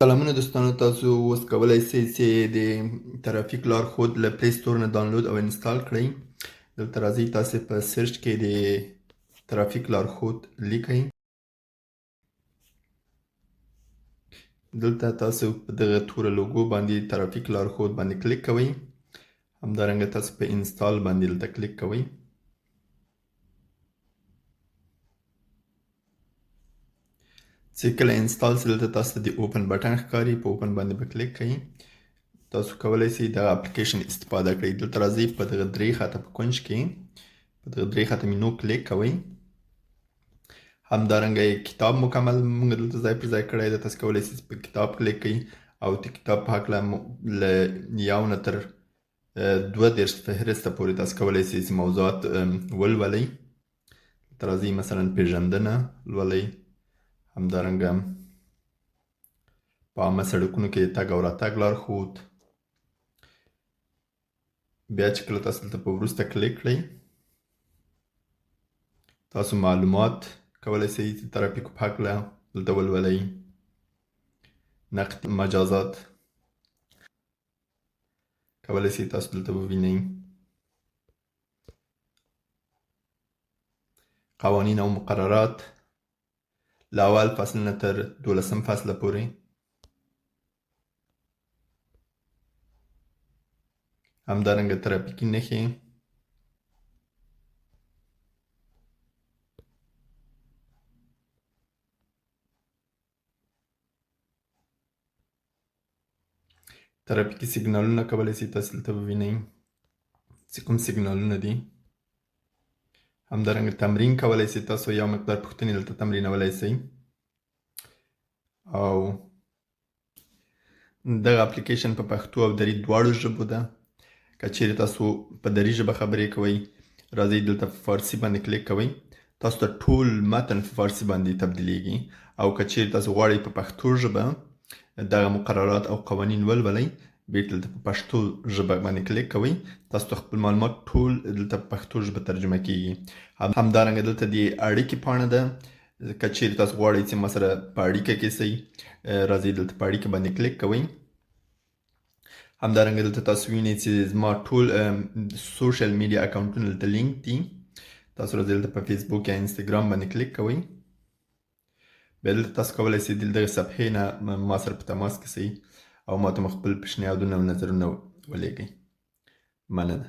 سلامونه دوستانو، تاسو اوس کولی سئ چې د ترافیک لارښود له پلی سټور نه ډاونلوډ او انسټال کړئ. دلته راځئ، تاسې په سرچ کې د ترافیک لارښود لیکئ. دلته تاسو په دغه توره لوګو باندې ترافیک لارښود باندې کلیک کوئ. همدارنګه تاسو په انسټال باندې دلته کلیک کوئ. چې کله انسټال سي دلته تاسو ته د اوپن بټن ښکاري، په اوپن باندې به کلیک کوئ. تاسو کولی سئ دغه اپلیکیشن استفاده کړئ. دلته راځئ، په دغه درې خطه په کونج کې په دغه درې خطه مینو کلیک کوئ. همدارنګه کتاب مکمل موږ دلته ځای پر ځای کړی دی. تاسو کولی سئ په کتاب کلیک کړئ او د کتاب په هکله له 1 نه تر 32 فهرسته پورې تاسو کولی سئ چې موضوعات ولولئ. دلته راځئ، مثلا پیژندنه لولئ. همدارنګه په عامه سړکونو کې د تګ او راتګ لارښود. بیا چې کله تاسو دلته په وروسته کلیک کړئ، تاسو معلومات کولی سئ چې ترافیکو په هکله دلته ولولئ. نقد مجازات کولی سئ تاسو دلته ووینئ. قوانین او مقررات له اول فصل نه تر 12 فصله پورې. همدارنګه ترافیکي نښې. ترافیکي سیګنالونه کولی سئ تاسو دلته ووینئ چې کوم سیګنالونه دي. همدارنګه تمرین کولی سئ، تاسو یو مقدار پوښتنې دلته تمرینولی سئ. او دغه اپلیکیشن په پښتو او دري دواړو ژبو ده. که چیرې تاسو په دري ژبه خبرې کوئ، راځئ دلته په فارسي باندې کلیک کوئ. تاسو ته ټول متن په فارسي باندې تبدیلیږي. او که چیرې تاسو غواړئ په پښتو ژبه دغه مقررات او قوانین ولولئ، بیرته دلته په پښتو ژبه باندې کلیک کوئ. تاسو ته خپل معلومات ټول دلته په پښتو ژبه ترجمه کیږي. همدارنګه دلته د اړیکې پاڼه ده. که چیرې تاسو غواړئ چې ما سره په اړیکه کې سئ، راځئ دلته په اړیکه باندې کلیک کوئ. همدارنګه دلته تاسو وینئ چې زما ټول سوشل میډیا اکاونټونه دلته لینک دي. تاسو راځئ دلته په فیسبوک یا انسټاګرام باندې کلیک کوئ. بیا دلته تاسو کولی سئ دغه صفحې نه ما سره په تماس کې سئ او ما ته مو خپل پیشنهادونه او نظرونه ولیږئ. مننه.